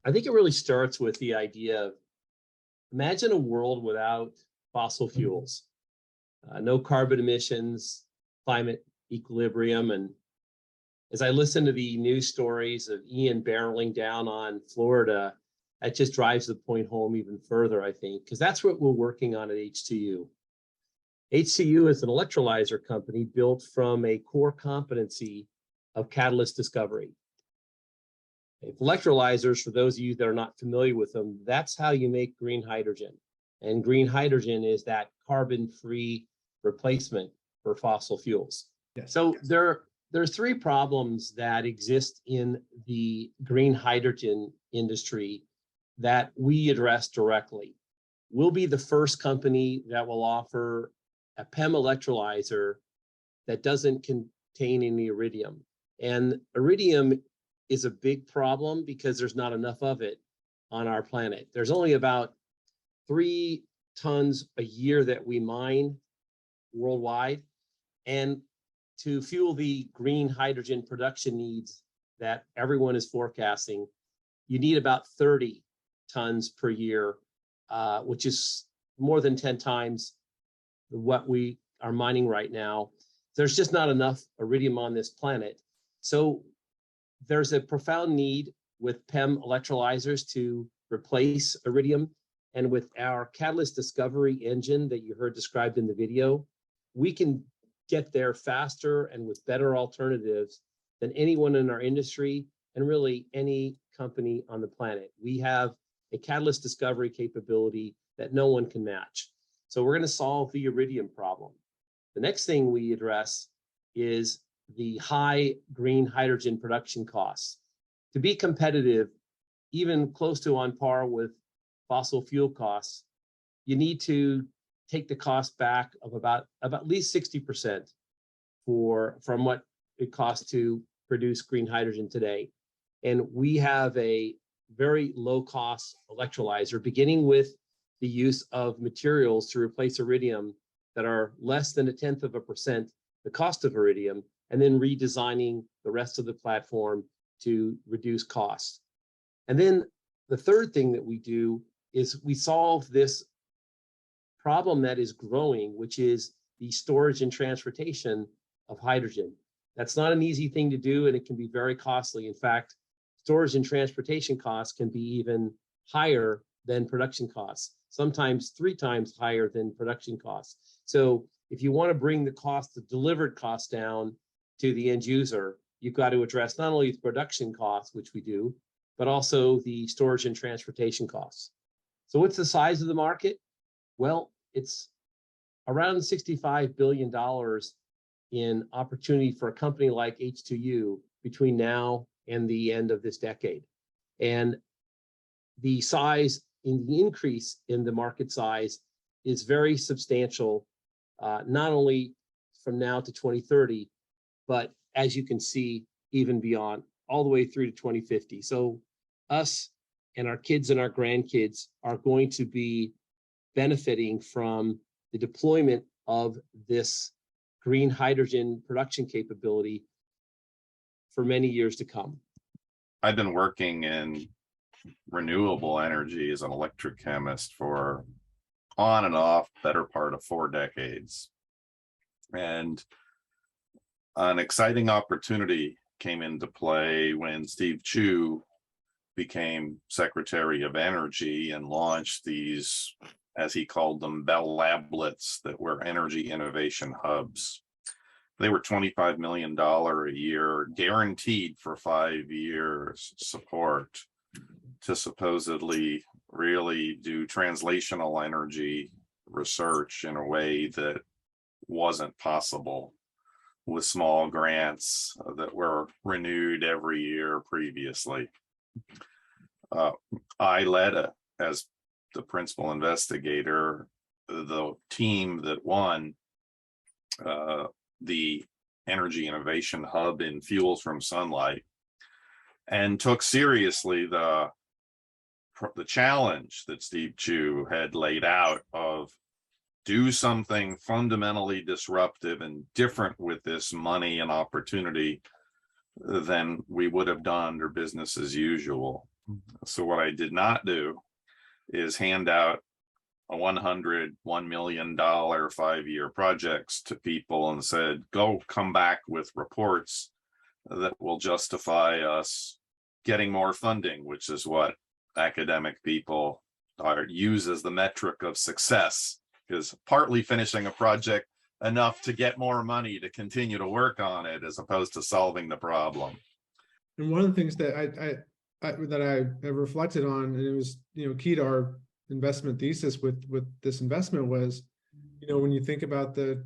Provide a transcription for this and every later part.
I think it really starts with the idea of imagine a world without fossil fuels, no carbon emissions, climate equilibrium. And as I listen to the news stories of Ian barreling down on Florida, that just drives the point home even further, I think, because that's what we're working on at H2U. H2U is an electrolyzer company built from a core competency of catalyst discovery. Electrolyzers, for those of you that are not familiar with them, that's how you make green hydrogen. And green hydrogen is that carbon-free replacement for fossil fuels. Yes. So there's three problems that exist in the green hydrogen industry that we address directly. We'll be the first company that will offer a PEM electrolyzer that doesn't contain any iridium. And iridium is a big problem because there's not enough of it on our planet. There's only about 3 tons a year that we mine worldwide. And to fuel the green hydrogen production needs that everyone is forecasting, you need about 30 tons per year, which is more than 10 times what we are mining right now. There's just not enough iridium on this planet. So there's a profound need with PEM electrolyzers to replace iridium. And with our catalyst discovery engine that you heard described in the video, we can get there faster and with better alternatives than anyone in our industry and really any company on the planet. We have a catalyst discovery capability that no one can match. So we're going to solve the iridium problem. The next thing we address is the high green hydrogen production costs. To be competitive, even close to on par with fossil fuel costs, you need to take the cost back of about at least 60% from what it costs to produce green hydrogen today. And we have a very low cost electrolyzer, beginning with the use of materials to replace iridium that are less than 0.1% the cost of iridium, and then redesigning the rest of the platform to reduce costs. And then the third thing that we do is we solve this problem that is growing, which is the storage and transportation of hydrogen. That's not an easy thing to do, and it can be very costly. In fact, storage and transportation costs can be even higher than production costs, sometimes 3 times higher than production costs. So if you want to bring the cost, the delivered cost down to the end user, you've got to address not only the production costs, which we do, but also the storage and transportation costs. So what's the size of the market? Well, it's around $65 billion in opportunity for a company like H2U between now and the end of this decade. And the size in the increase in the market size is very substantial, not only from now to 2030, but as you can see, even beyond, all the way through to 2050. So us and our kids and our grandkids are going to be benefiting from the deployment of this green hydrogen production capability for many years to come. I've been working in renewable energy as an electrochemist for on and off better part of 4 decades. And an exciting opportunity came into play when Steve Chu became Secretary of Energy and launched these, as he called them, Bell Lablets, that were energy innovation hubs. They were $25 million a year, guaranteed for 5 years support to supposedly really do translational energy research in a way that wasn't possible with small grants that were renewed every year previously. I led, as the principal investigator, the team that won the Energy Innovation Hub in Fuels from Sunlight, and took seriously the challenge that Steve Chu had laid out of do something fundamentally disruptive and different with this money and opportunity than we would have done under business as usual. So what I did not do is hand out a $1 million 5-year projects to people and said, go come back with reports that will justify us getting more funding, which is what academic people use as the metric of success, is partly finishing a project enough to get more money to continue to work on it as opposed to solving the problem. And one of the things that I have reflected on, and it was, key to our investment thesis with this investment was, when you think about the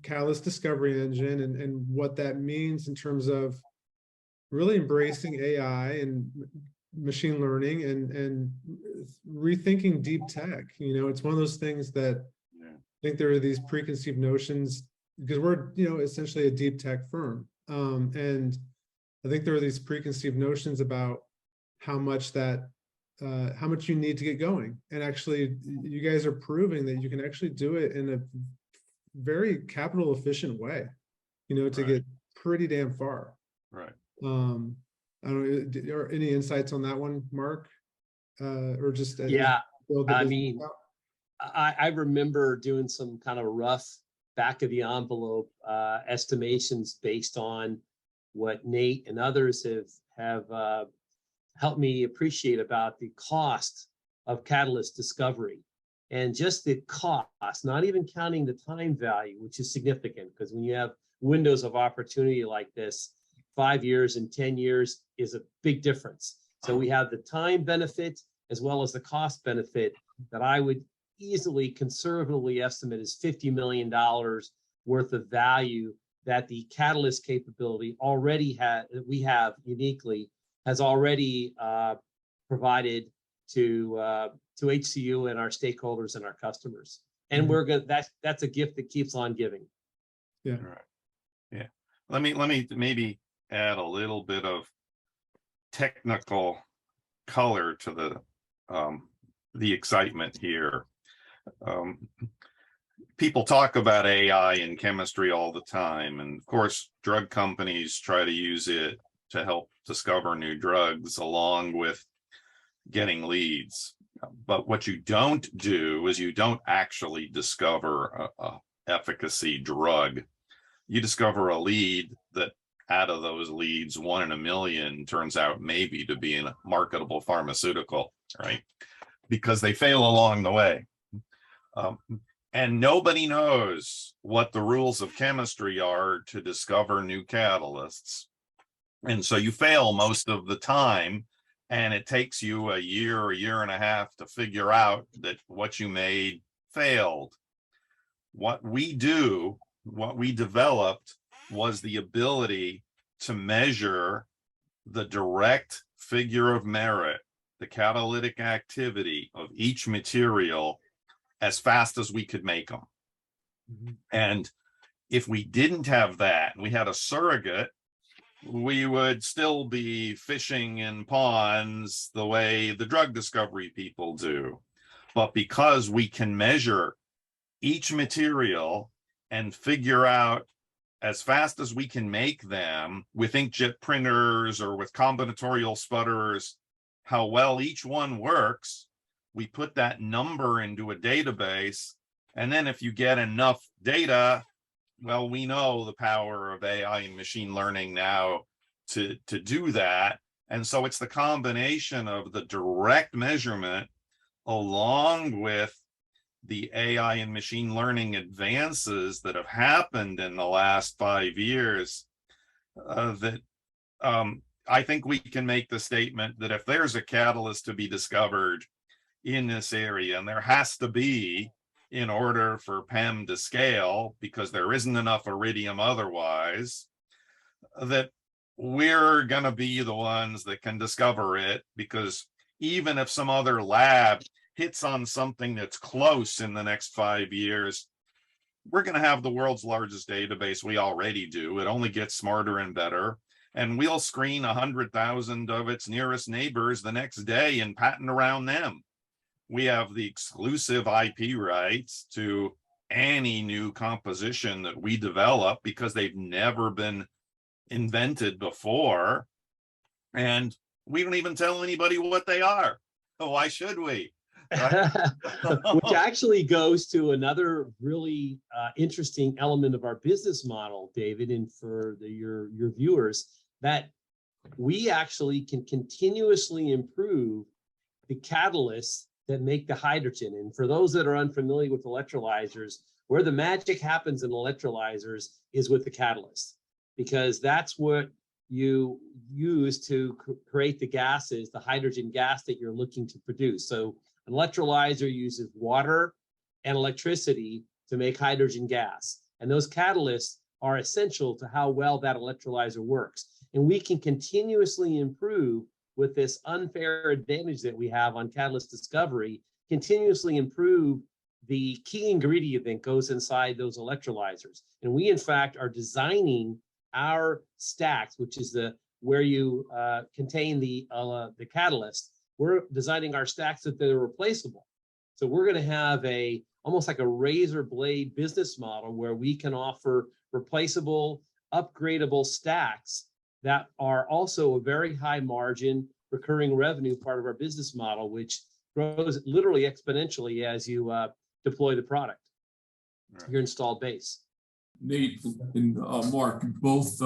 Catalyst discovery engine and what that means in terms of really embracing AI and machine learning and rethinking deep tech. It's one of those things that I think there are these preconceived notions, because we're, essentially a deep tech firm. And I think there are these preconceived notions about how much you need to get going. And actually, you guys are proving that you can actually do it in a very capital efficient way, to get pretty damn far. Right. I don't know, are any insights on that one, Mark? Or just I mean, I remember doing some kind of rough back of the envelope estimations based on what Nate and others have helped me appreciate about the cost of catalyst discovery. And just the cost, not even counting the time value, which is significant, because when you have windows of opportunity like this, 5 years and 10 years is a big difference. So we have the time benefit as well as the cost benefit that I would easily conservatively estimate is $50 million worth of value that the catalyst capability we have uniquely has already provided to H2U and our stakeholders and our customers. And we're going that's a gift that keeps on giving. Yeah. Right. Yeah. Let me maybe add a little bit of technical color to the excitement here. People talk about AI in chemistry all the time, and of course, drug companies try to use it to help discover new drugs along with getting leads. But what you don't do is you don't actually discover a efficacy drug. You discover a lead that out of those leads, 1 in a million turns out maybe to be a marketable pharmaceutical, right? Because they fail along the way. And nobody knows what the rules of chemistry are to discover new catalysts. And so you fail most of the time, and it takes you a year and a half to figure out that what you made failed. What we developed was the ability to measure the direct figure of merit, the catalytic activity of each material as fast as we could make them. And if we didn't have that, we had a surrogate, we would still be fishing in ponds the way the drug discovery people do. But because we can measure each material and figure out as fast as we can make them with inkjet printers or with combinatorial sputterers, how well each one works, we put that number into a database. And then if you get enough data, well, we know the power of AI and machine learning now to do that. And so it's the combination of the direct measurement along with the AI and machine learning advances that have happened in the last 5 years that I think we can make the statement that if there's a catalyst to be discovered in this area, and there has to be in order for PEM to scale, because there isn't enough iridium otherwise, that we're going to be the ones that can discover it, because even if some other lab hits on something that's close in the next 5 years, we're going to have the world's largest database. We already do. It only gets smarter and better. And we'll screen 100,000 of its nearest neighbors the next day and patent around them. We have the exclusive IP rights to any new composition that we develop because they've never been invented before. And We don't even tell anybody what they are. So why should we? Right? Which actually goes to another really interesting element of our business model, David, and for your viewers, that we actually can continuously improve the catalysts that make the hydrogen. And for those that are unfamiliar with electrolyzers, where the magic happens in electrolyzers is with the catalyst, because that's what you use to create the gases, the hydrogen gas that you're looking to produce. So an electrolyzer uses water and electricity to make hydrogen gas. And those catalysts are essential to how well that electrolyzer works. And we can continuously improve with this unfair advantage that we have on catalyst discovery, continuously improve the key ingredient that goes inside those electrolyzers. And we, in fact, are designing our stacks, which is where you contain the catalyst. We're designing our stacks so that they're replaceable. So we're going to have almost like a razor blade business model where we can offer replaceable, upgradable stacks that are also a very high margin recurring revenue part of our business model, which grows literally exponentially as you deploy the product, your installed base. Nate and Mark both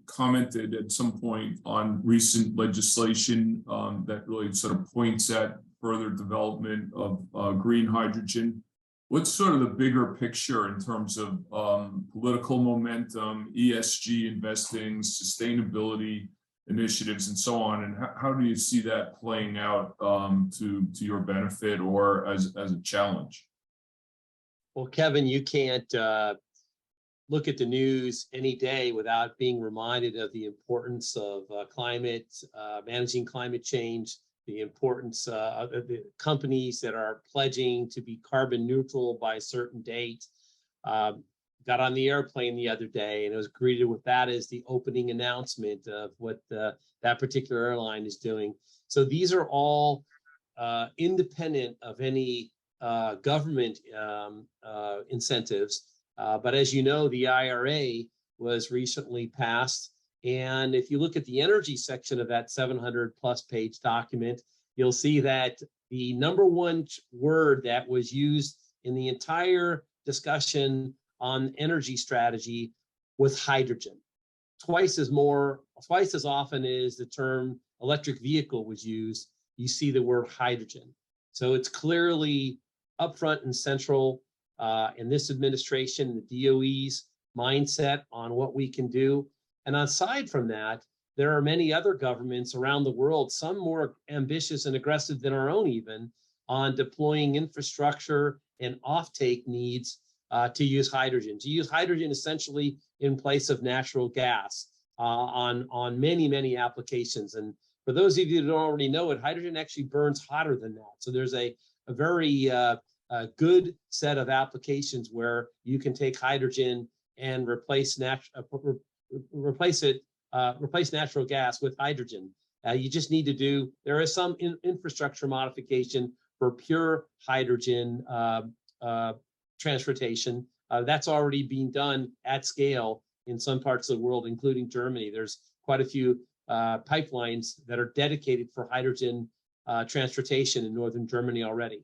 commented at some point on recent legislation that really sort of points at further development of green hydrogen. What's sort of the bigger picture in terms of political momentum, ESG investing, sustainability initiatives, and so on? And how do you see that playing out to your benefit or as a challenge? Well, Kevin, you can't look at the news any day without being reminded of the importance of climate, managing climate change, the importance of the companies that are pledging to be carbon neutral by a certain date. Got on the airplane the other day and it was greeted with that as the opening announcement of what that particular airline is doing. So these are all independent of any government incentives. But as you know, the IRA was recently passed. And if you look at the energy section of that 700+ page document, you'll see that the number one word that was used in the entire discussion on energy strategy was hydrogen. Twice as often as the term electric vehicle was used, you see the word hydrogen. So it's clearly upfront and central in this administration, the DOE's mindset on what we can do. And aside from that, there are many other governments around the world, some more ambitious and aggressive than our own even, on deploying infrastructure and offtake needs to use hydrogen. To use hydrogen essentially in place of natural gas on many, many applications. And for those of you who don't already know it, hydrogen actually burns hotter than that. So there's a very good set of applications where you can take hydrogen and replace natural gas with hydrogen. You just need to there is some infrastructure modification for pure hydrogen transportation. That's already being done at scale in some parts of the world, including Germany. There's quite a few pipelines that are dedicated for hydrogen transportation in northern Germany already.